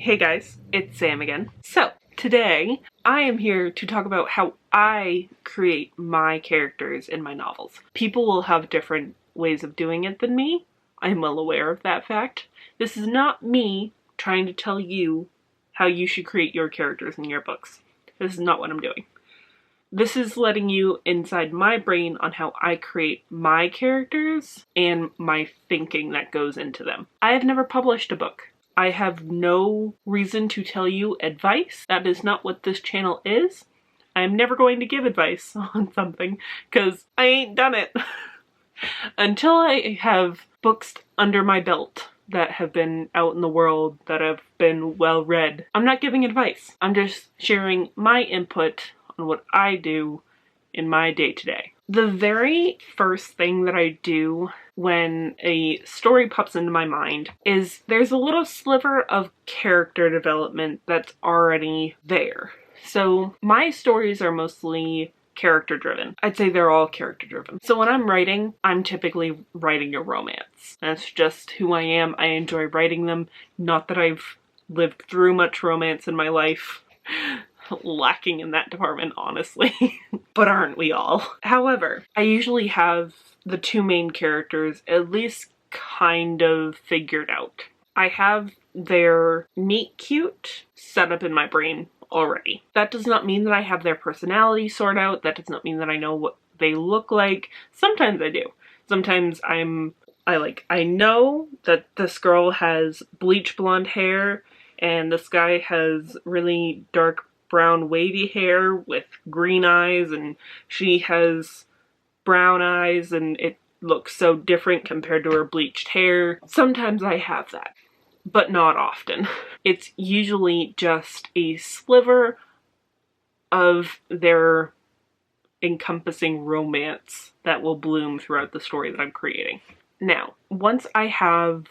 Hey guys, it's Sam again. So, today I am here to talk about how I create my characters in my novels. People will have different ways of doing it than me. I'm well aware of that fact. This is not me trying to tell you how you should create your characters in your books. This is not what I'm doing. This is letting you inside my brain on how I create my characters and my thinking that goes into them. I have never published a book. I have no reason to tell you advice. That is not what this channel is. I'm never going to give advice on something because I ain't done it. Until I have books under my belt that have been out in the world, that have been well read, I'm not giving advice. I'm just sharing my input on what I do in my day-to-day. The very first thing that I do when a story pops into my mind is there's a little sliver of character development that's already there. So my stories are mostly character driven. I'd say they're all character driven. So when I'm writing, I'm typically writing a romance. That's just who I am. I enjoy writing them. Not that I've lived through much romance in my life. Lacking in that department, honestly. But aren't we all? However, I usually have the two main characters at least kind of figured out. I have their meet cute set up in my brain already. That does not mean that I have their personality sorted out. That does not mean that I know what they look like. Sometimes I do. Sometimes I know that this girl has bleach blonde hair and this guy has really dark brown wavy hair with green eyes, and she has brown eyes, and it looks so different compared to her bleached hair. Sometimes I have that, but not often. It's usually just a sliver of their encompassing romance that will bloom throughout the story that I'm creating. Now, once I have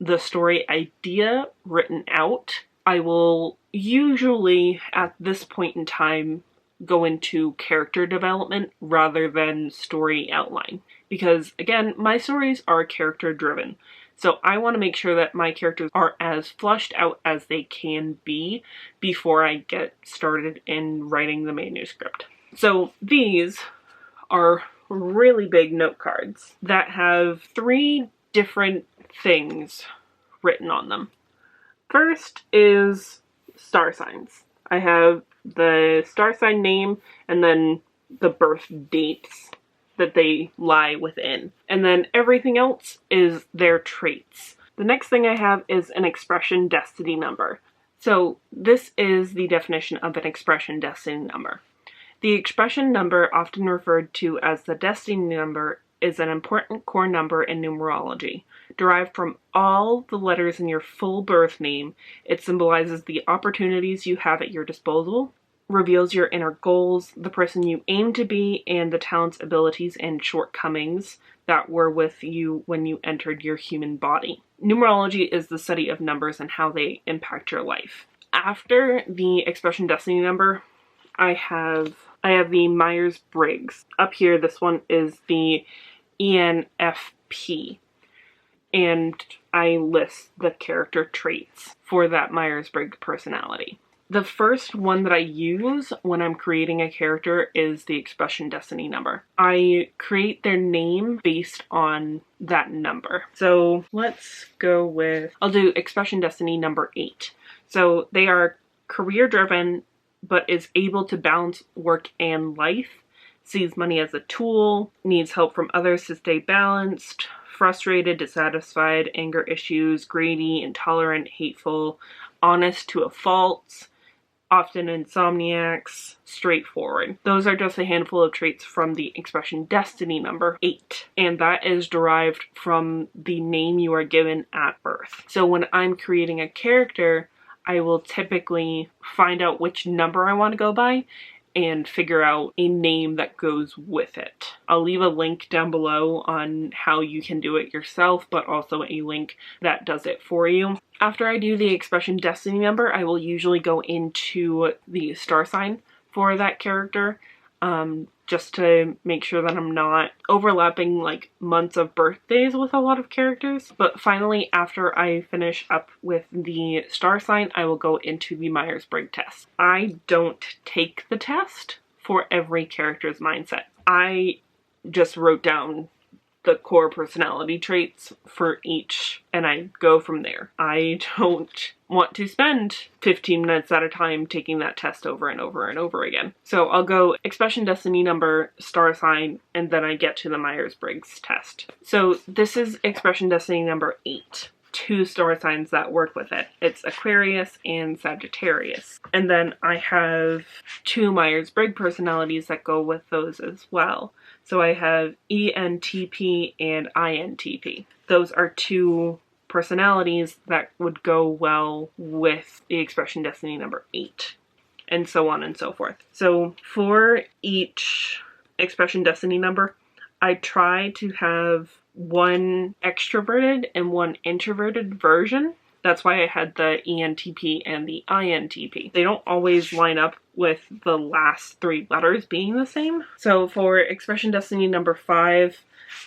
the story idea written out, I will usually, at this point in time, go into character development rather than story outline. Because, again, my stories are character driven. So I want to make sure that my characters are as fleshed out as they can be before I get started in writing the manuscript. So these are really big note cards that have 3 different things written on them. First is star signs. I have the star sign name and then the birth dates that they lie within. And then everything else is their traits. The next thing I have is an expression destiny number. So this is the definition of an expression destiny number. The expression number, often referred to as the destiny number, is an important core number in numerology. Derived from all the letters in your full birth name, it symbolizes the opportunities you have at your disposal, reveals your inner goals, the person you aim to be, and the talents, abilities, and shortcomings that were with you when you entered your human body. Numerology is the study of numbers and how they impact your life. After the expression destiny number, I have the Myers-Briggs. Up here, this one is the ENFP. And I list the character traits for that Myers-Briggs personality. The first one that I use when I'm creating a character is the expression destiny number. I create their name based on that number. So let's go with, I'll do expression destiny number 8. So they are career driven, but is able to balance work and life, sees money as a tool, needs help from others to stay balanced, frustrated, dissatisfied, anger issues, greedy, intolerant, hateful, honest to a fault, often insomniacs, straightforward. Those are just a handful of traits from the expression destiny number 8, and that is derived from the name you are given at birth. So when I'm creating a character, I will typically find out which number I want to go by and figure out a name that goes with it. I'll leave a link down below on how you can do it yourself, but also a link that does it for you. After I do the expression destiny number, I will usually go into the star sign for that character. just to make sure that I'm not overlapping like months of birthdays with a lot of characters. But finally, after I finish up with the star sign, I will go into the Myers-Briggs test. I don't take the test for every character's mindset. I just wrote down the core personality traits for each and I go from there. I don't want to spend 15 minutes at a time taking that test over and over and over again. So I'll go expression, destiny number, star sign, and then I get to the Myers-Briggs test. So this is expression destiny number 8. 2 star signs that work with it. It's Aquarius and Sagittarius. And then I have 2 Myers-Briggs personalities that go with those as well. So I have ENTP and INTP. Those are 2 personalities that would go well with the expression destiny number 8, and so on and so forth. So for each expression destiny number, I try to have one extroverted and one introverted version. That's why I had the ENTP and the INTP. They don't always line up with the last 3 letters being the same. So for expression destiny number 5,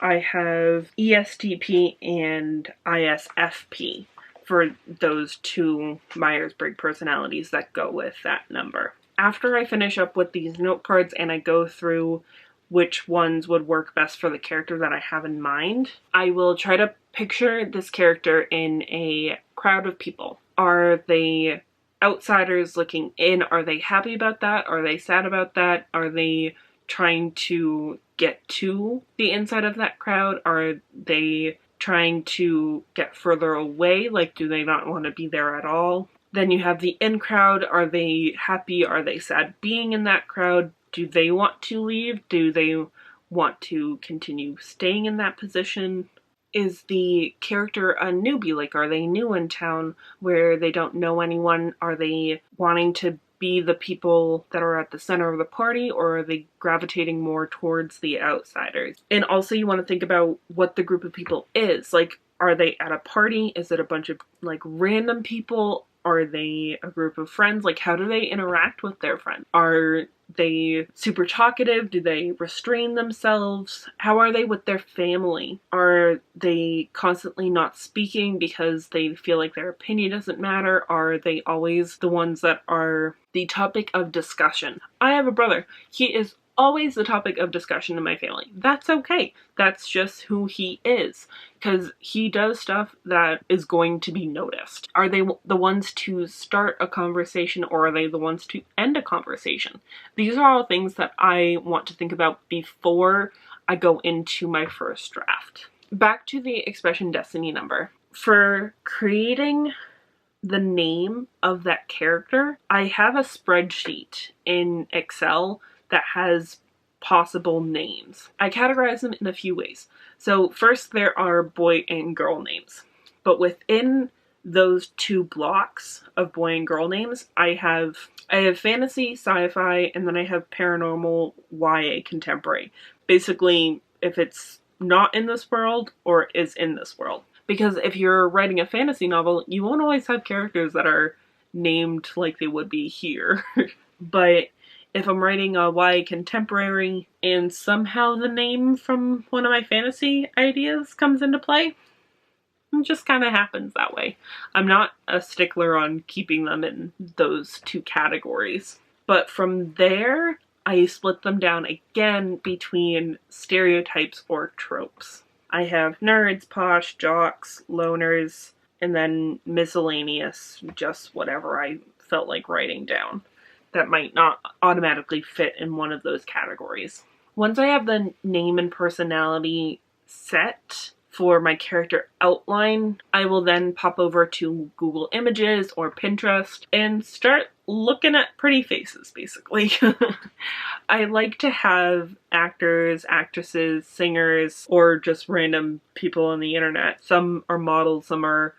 I have ESTP and ISFP for those 2 Myers-Briggs personalities that go with that number. After I finish up with these note cards and I go through which ones would work best for the character that I have in mind, I will try to picture this character in a crowd of people. Are they outsiders looking in? Are they happy about that? Are they sad about that? Are they trying to get to the inside of that crowd? Are they trying to get further away? Like, do they not want to be there at all? Then you have the in crowd. Are they happy? Are they sad being in that crowd? Do they want to leave? Do they want to continue staying in that position? Is the character a newbie? Like, are they new in town where they don't know anyone? Are they wanting to be the people that are at the center of the party, or are they gravitating more towards the outsiders? And also you want to think about what the group of people is. Like, are they at a party? Is it a bunch of like random people? Are they a group of friends? Like, how do they interact with their friends? Are they super talkative? Do they restrain themselves? How are they with their family? Are they constantly not speaking because they feel like their opinion doesn't matter? Are they always the ones that are the topic of discussion? I have a brother. He is always the topic of discussion in my family. That's okay. That's just who he is, because he does stuff that is going to be noticed. Are they the ones to start a conversation, or are they the ones to end a conversation? These are all things that I want to think about before I go into my first draft. Back to the expression destiny number. For creating the name of that character, I have a spreadsheet in Excel that has possible names. I categorize them in a few ways. So first, there are boy and girl names, but within those 2 blocks of boy and girl names, I have fantasy, sci-fi, and then I have paranormal, YA, contemporary. Basically, if it's not in this world or is in this world. Because if you're writing a fantasy novel, you won't always have characters that are named like they would be here. But if I'm writing a YA contemporary and somehow the name from one of my fantasy ideas comes into play, it just kind of happens that way. I'm not a stickler on keeping them in those 2 categories. But from there, I split them down again between stereotypes or tropes. I have nerds, posh, jocks, loners, and then miscellaneous, just whatever I felt like writing down that might not automatically fit in one of those categories. Once I have the name and personality set for my character outline, I will then pop over to Google Images or Pinterest and start looking at pretty faces, basically. I like to have actors, actresses, singers, or just random people on the internet. Some are models, some are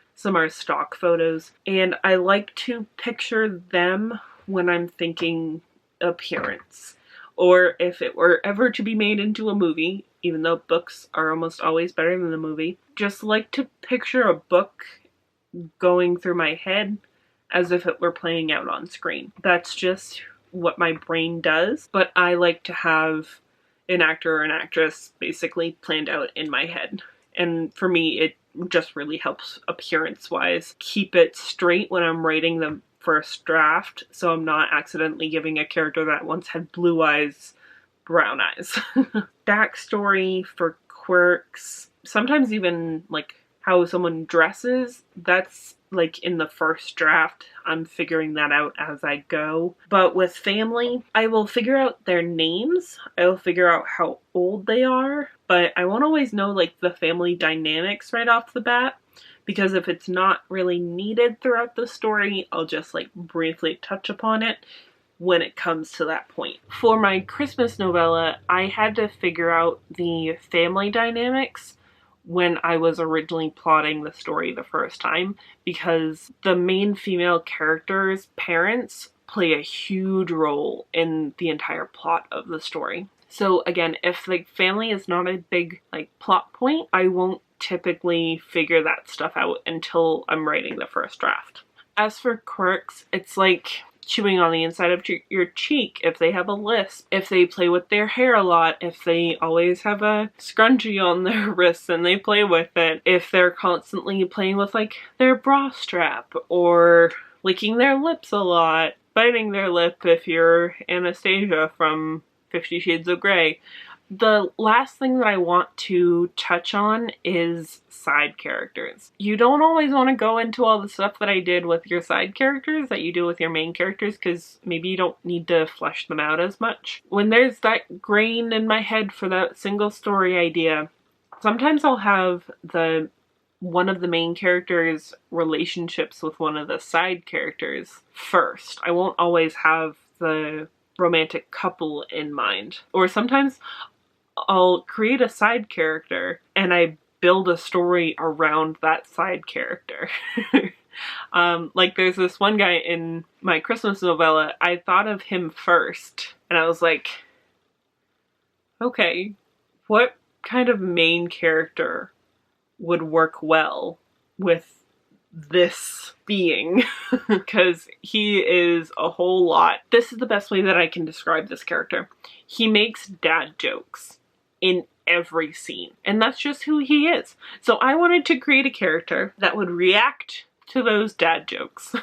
stock photos, and I like to picture them when I'm thinking appearance. Or if it were ever to be made into a movie, even though books are almost always better than the movie, just like to picture a book going through my head as if it were playing out on screen. That's just what my brain does, but I like to have an actor or an actress basically planned out in my head. And for me, it just really helps appearance-wise keep it straight when I'm writing the first draft, so I'm not accidentally giving a character that once had blue eyes brown eyes. Backstory for quirks, sometimes even like how someone dresses, that's like in the first draft. I'm figuring that out as I go. But with family, I will figure out their names. I will figure out how old they are, but I won't always know like the family dynamics right off the bat, because if it's not really needed throughout the story, I'll just like briefly touch upon it when it comes to that point. For my Christmas novella, I had to figure out the family dynamics when I was originally plotting the story the first time, because the main female character's parents play a huge role in the entire plot of the story. So again, if like family is not a big like plot point, I won't typically figure that stuff out until I'm writing the first draft. As for quirks, it's like chewing on the inside of your cheek, if they have a lisp, if they play with their hair a lot, if they always have a scrunchie on their wrists and they play with it, if they're constantly playing with like their bra strap, or licking their lips a lot, biting their lip if you're Anastasia from 50 Shades of Grey. The last thing that I want to touch on is side characters. You don't always want to go into all the stuff that I did with your side characters that you do with your main characters, because maybe you don't need to flesh them out as much. When there's that grain in my head for that single story idea, sometimes I'll have one of the main characters' relationships with one of the side characters first. I won't always have the romantic couple in mind. Or sometimes I'll create a side character and I build a story around that side character. Like there's this one guy in my Christmas novella, I thought of him first and I was like, okay, what kind of main character would work well with this being? Because he is a whole lot. This is the best way that I can describe this character. He makes dad jokes in every scene, and that's just who he is. So I wanted to create a character that would react to those dad jokes.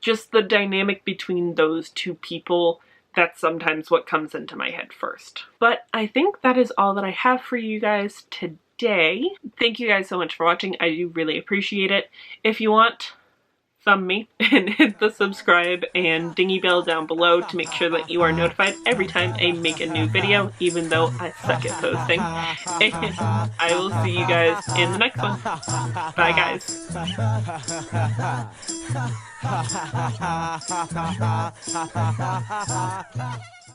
Just the dynamic between those two people, that's sometimes what comes into my head first. But I think that is all that I have for you guys today. Thank you guys so much for watching. I do really appreciate it. If you want, thumb me and hit the subscribe and dingy bell down below to make sure that you are notified every time I make a new video, even though I suck at posting. And I will see you guys in the next one. Bye guys.